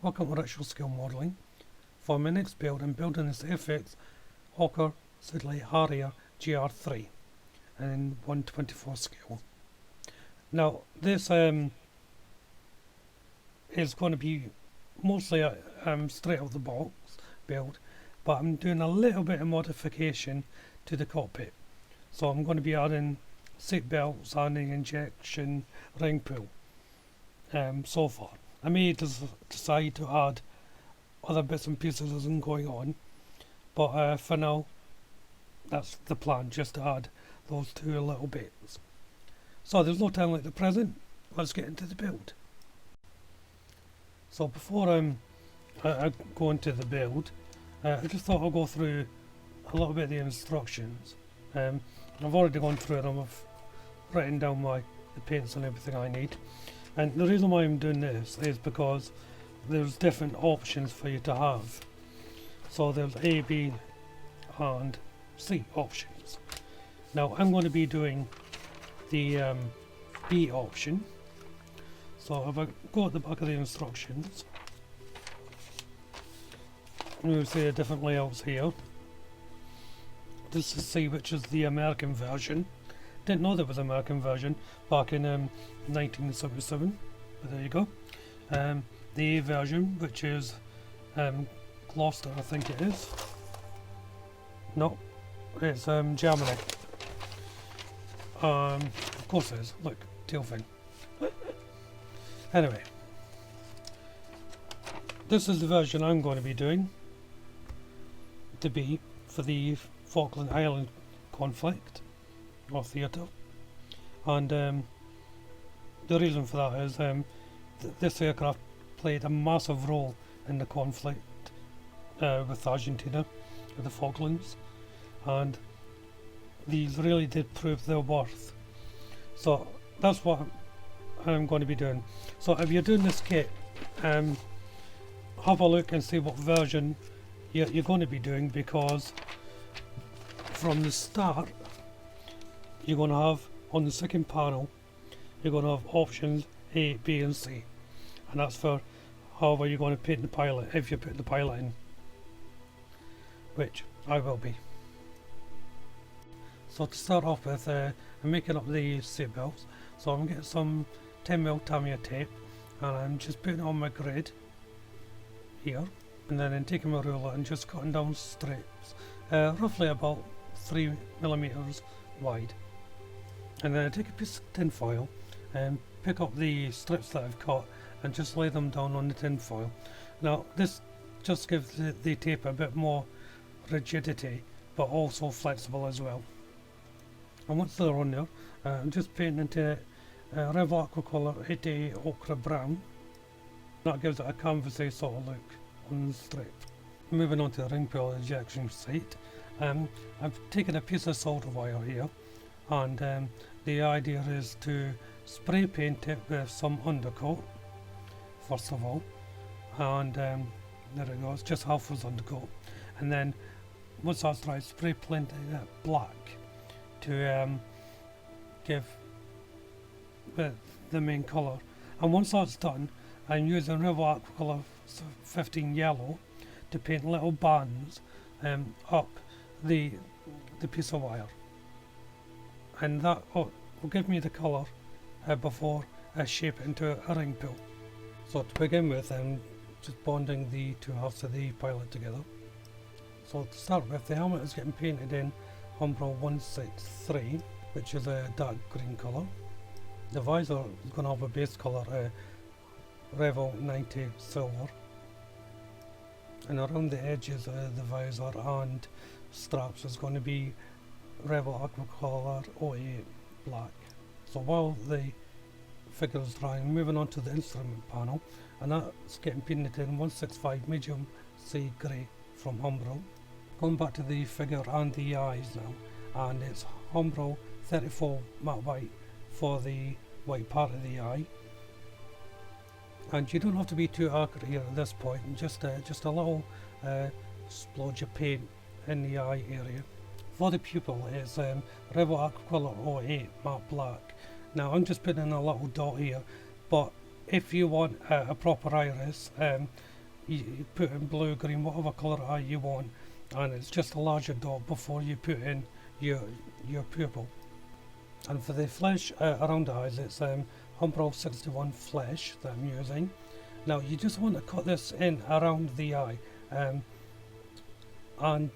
welcome to Retro Scale Modelling. For my next build, I'm building this Airfix Harrier GR3 and 1/24 scale. Now this is going to be mostly a straight out of the box build, but I'm doing a little bit of modification to the cockpit. So I'm going to be adding seat belts and the injection ring pull. So far I may decide to add other bits and pieces as I'm going on, but for now that's the plan, just to add those two little bits. So there's no time like the present, let's get into the build. So before I go into the build, I just thought I'll go through a little bit of the instructions. I've already gone through them, I've written down the paints and everything I need. And the reason why I'm doing this is because there's different options for you to have. So there's A, B and C options. Now I'm going to be doing the B option. So if I go at the back of the instructions, you'll see the different layouts here. This is C, which is the American version. Didn't know there was an American version back in 1977, but there you go. The A version, which is Gloucester, I think it is. No, it's Germany. Of course it is. Look, tail fin. Anyway, this is the version I'm going to be doing. The B for the Falkland Island conflict or theatre, and the reason for that is this aircraft played a massive role in the conflict with Argentina, with the Falklands, and these really did prove their worth. So that's what I'm going to be doing. So if you're doing this kit, have a look and see what version you're going to be doing, because from the start you're going to have, on the second panel, you're going to have options A, B and C, and that's for however you're going to paint the pilot, if you put the pilot in, which I will be. So to start off with, I'm making up the seat belts. So I'm getting some 10mm Tamiya tape and I'm just putting it on my grid here, and then I'm taking my ruler and just cutting down strips roughly about 3mm wide. And then I take a piece of tin foil and pick up the strips that I've cut and just lay them down on the tin foil. Now this just gives the tape a bit more rigidity, but also flexible as well. And once they're on there, I'm just painting into Rev Aquacolor 88 Ochre Brown. That gives it a canvasy sort of look on the strip. Moving on to the ring pull injection seat, I've taken a piece of solder wire here, and the idea is to spray paint it with some undercoat first of all, and there it goes, just half was undercoat, and then once that's dry, spray paint it black to give the main colour. And once that's done, I'm using Rev Aquacolor 15 yellow to paint little bands up the piece of wire, and that will give me the colour before I shape it into a ring pull. So to begin with, I'm just bonding the two halves of the pilot together. So to start with, the helmet is getting painted in Umbro 163, which is a dark green colour. The visor is going to have a base colour Revo 90 silver, and around the edges of the visor and straps is going to be Revo Aquacolor 08 black. So while the figure is drying, moving on to the instrument panel, and that's getting painted in 165 medium sea grey from Umbro. Going back to the figure and the eyes now, and it's Umbro 34 matte white for the white part of the eye. And you don't have to be too accurate here at this point, just a little splodge of paint in the eye area. For the pupil, it's Revo Aquacolor 08 matte black. Now I'm just putting in a little dot here, but if you want a proper iris, you put in blue, green, whatever colour eye you want, and it's just a larger dot before you put in your pupil. And for the flesh around the eyes, it's Umbro 61 flesh that I'm using. Now you just want to cut this in around the eye, and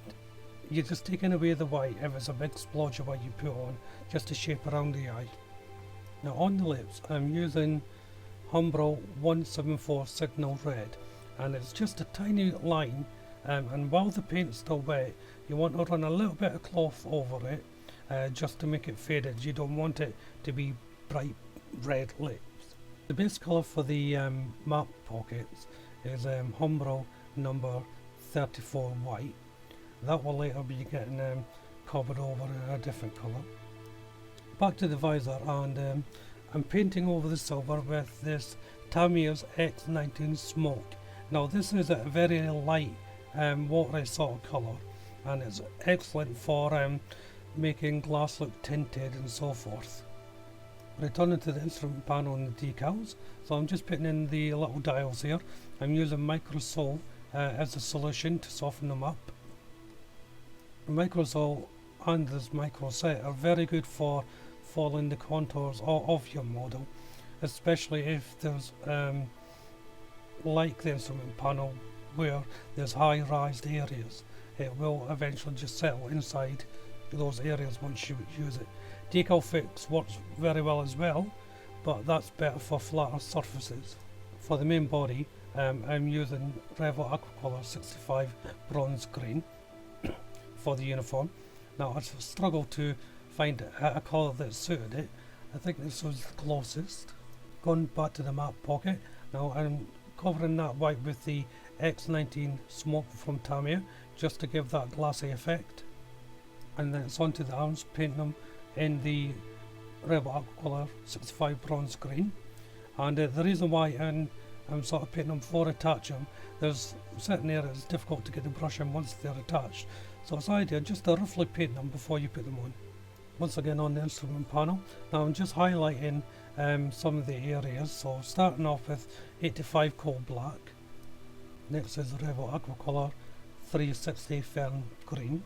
you're just taking away the white if it's a big splodge of white you put on, just to shape around the eye. Now on the lips, I'm using Umbro 174 Signal Red, and it's just a tiny line, and while the paint's still wet, you want to run a little bit of cloth over it, just to make it faded. You don't want it to be bright red lips. The base colour for the map pockets is Umbro number 34 white. That will later be getting covered over in a different colour. Back to the visor, and I'm painting over the silver with this Tamiya's X19 Smoke. Now this is a very light watery sort of colour, and it's excellent for making glass look tinted and so forth. Returning to the instrument panel and the decals, so I'm just putting in the little dials here. I'm using Microsol as a solution to soften them up. Microsol and this Microset are very good for following the contours of your model, especially if there's like the instrument panel where there's high raised areas. It will eventually just settle inside those areas once you use it. Decal Fix works very well as well, but that's better for flatter surfaces. For the main body, I'm using Revel Aquacolor 65 Bronze Green for the uniform. Now I've struggled to find a colour that suited it. I think this was the closest. Going back to the map pocket, now I'm covering that white with the X19 Smoke from Tamiya, just to give that glassy effect. And then it's onto the arms, painting them in the Rebel Aquacolor 65 Bronze Green. And the reason why I'm sort of painting them before I attach them, there's certain areas it's difficult to get the brush in once they're attached. So it's idea just to roughly paint them before you put them on. Once again on the instrument panel, now I'm just highlighting some of the areas. So starting off with 85 Coal Black. Next is Rebel Aquacolor 360 Fern Green.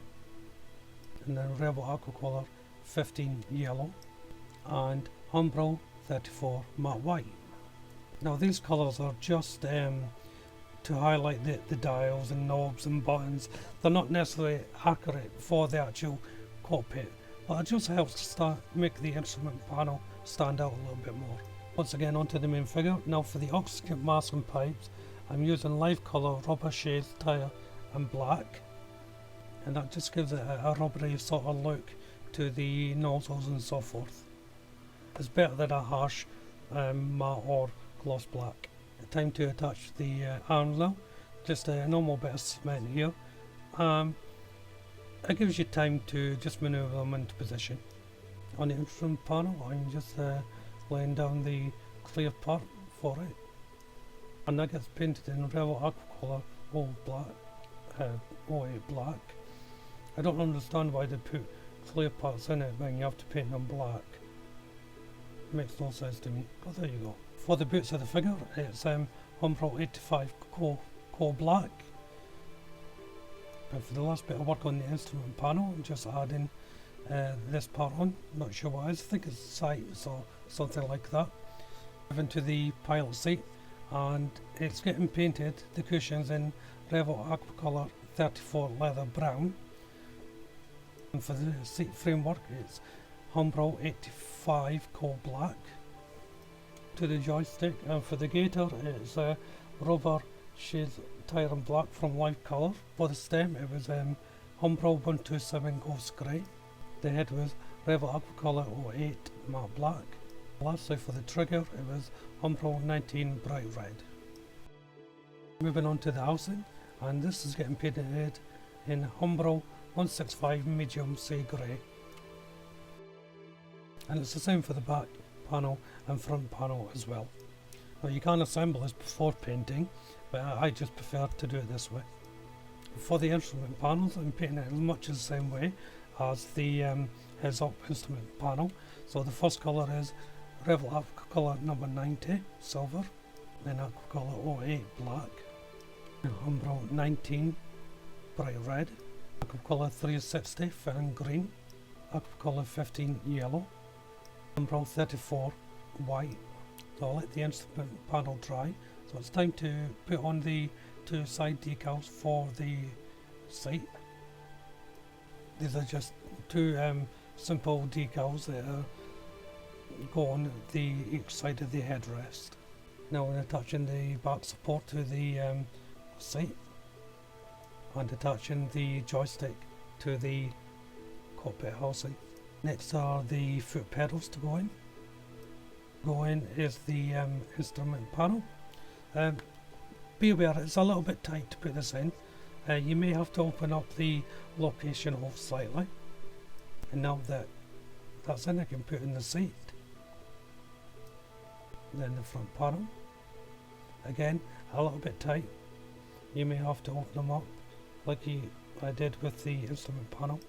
And then Rebel Aquacolor 15 Yellow. And Umbro 34 Matte White. Now these colours are just to highlight the dials and knobs and buttons. They're not necessarily accurate for the actual cockpit, but it just helps to make the instrument panel stand out a little bit more. Once again onto the main figure. Now for the oxygen mask and pipes, I'm using live colour rubber shades tire and black, and that just gives it a rubbery sort of look to the nozzles and so forth. It's better than a harsh matte or gloss black. Time to attach the arms now. Just a normal bit of cement here. It gives you time to just manoeuvre them into position. On the instrument panel, I'm just laying down the clear part for it, and that gets painted in Revel Aquacolor 08 black. I don't understand why they put clear parts in it when you have to paint them black. It makes no sense to me, but there you go. For the boots of the figure, it's Umbro 85 Coal Black. And for the last bit of work on the instrument panel, I'm just adding this part on. Not sure what it is, I think it's sights or something like that. Moving to the pilot seat, and it's getting painted, the cushions, in Revel Aquacolor 34 Leather Brown. And for the seat framework, it's Umbro 85 Coal Black. To the joystick, and for the gator, it's rubber shades tire and black from Live Colour. For the stem, it was Umbro 127 Ghost Grey. The head was Revel Aquacolor 08 Matte Black. Lastly, for the trigger, it was Umbro 19 Bright Red. Moving on to the housing, and this is getting painted in Umbro 165 Medium Sea Grey. And it's the same for the back panel and front panel as well. Now you can assemble this before painting, but I just prefer to do it this way. For the instrument panels, I'm painting it in much the same way as the heads up instrument panel. So the first colour is Revel Aquacolor number 90 silver, then Aquacolor 08 black. Umbro 19 bright red, Aquacolor 360 fan green, Aquacolor 15 yellow, Umbro 34 white. So I'll let the instrument panel dry. So it's time to put on the two side decals for the seat. These are just two simple decals that go on each side of the headrest. Now we're attaching the back support to the seat and attaching the joystick to the cockpit housing. Next are the foot pedals to go in. Is the instrument panel. Be aware it's a little bit tight to put this in. You may have to open up the location hole slightly. And now that that's in, I can put in the seat. Then the front panel. Again, a little bit tight. You may have to open them up like I did with the instrument panel.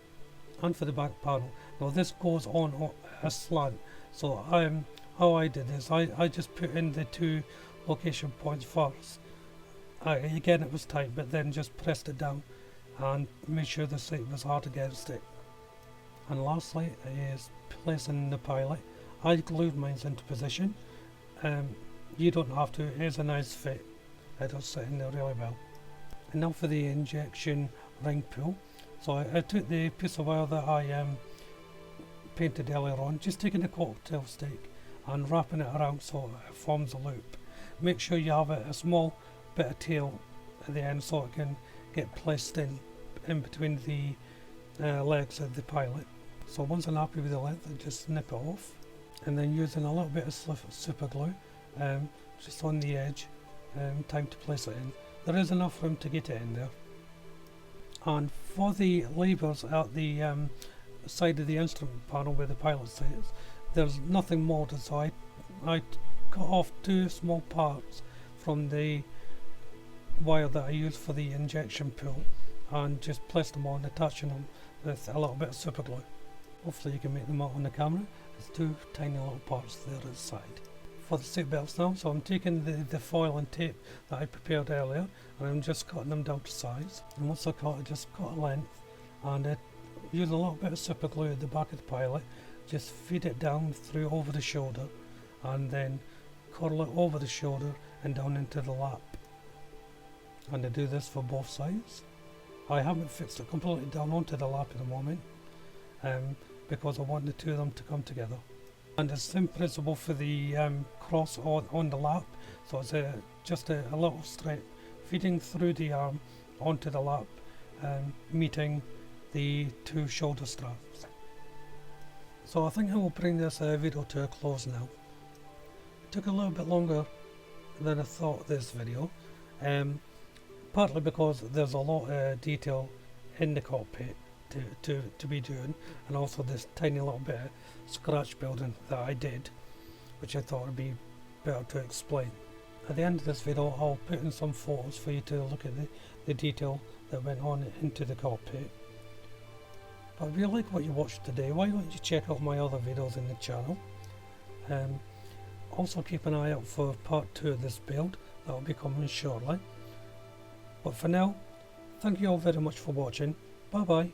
And for the back panel. Now this goes on a slant. So how I did this, I just put in the two location points first. Again it was tight, but then just pressed it down and made sure the seat was hard against it. And lastly is placing the pilot. I glued mine into position. You don't have to, it is a nice fit. It does sit in there really well. And now for the injection ring pull. So I took the piece of wire that I painted earlier on, just taking a cocktail stick and wrapping it around so it forms a loop. Make sure you have a small bit of tail at the end so it can get placed in between the legs of the pilot. So once I'm happy with the length, I just snip it off, and then using a little bit of super glue just on the edge, time to place it in. There is enough room to get it in there. And for the levers at the side of the instrument panel where the pilot sits, there's nothing molded, so I cut off two small parts from the wire that I used for the injection pull and just placed them on, attaching them with a little bit of super glue. Hopefully you can make them out on the camera. There's two tiny little parts there at the side. For the seat belts now, so I'm taking the foil and tape that I prepared earlier and I'm just cutting them down to size. And once I cut, I just cut a length and use a little bit of super glue at the back of the pilot. Just feed it down through over the shoulder and then curl it over the shoulder and down into the lap. And I do this for both sides. I haven't fixed it completely down onto the lap at the moment because I want the two of them to come together. And the same principle for the cross on the lap. So it's just a little strip feeding through the arm onto the lap, meeting the two shoulder straps. So I think I will bring this video to a close now. It took a little bit longer than I thought this video, partly because there's a lot of detail in the cockpit to be doing, and also this tiny little bit of scratch building that I did, which I thought would be better to explain. At the end of this video I'll put in some photos for you to look at the detail that went on into the cockpit. But if you like what you watched today, why don't you check out my other videos in the channel. Also keep an eye out for part 2 of this build, that will be coming shortly. But for now, thank you all very much for watching. Bye bye.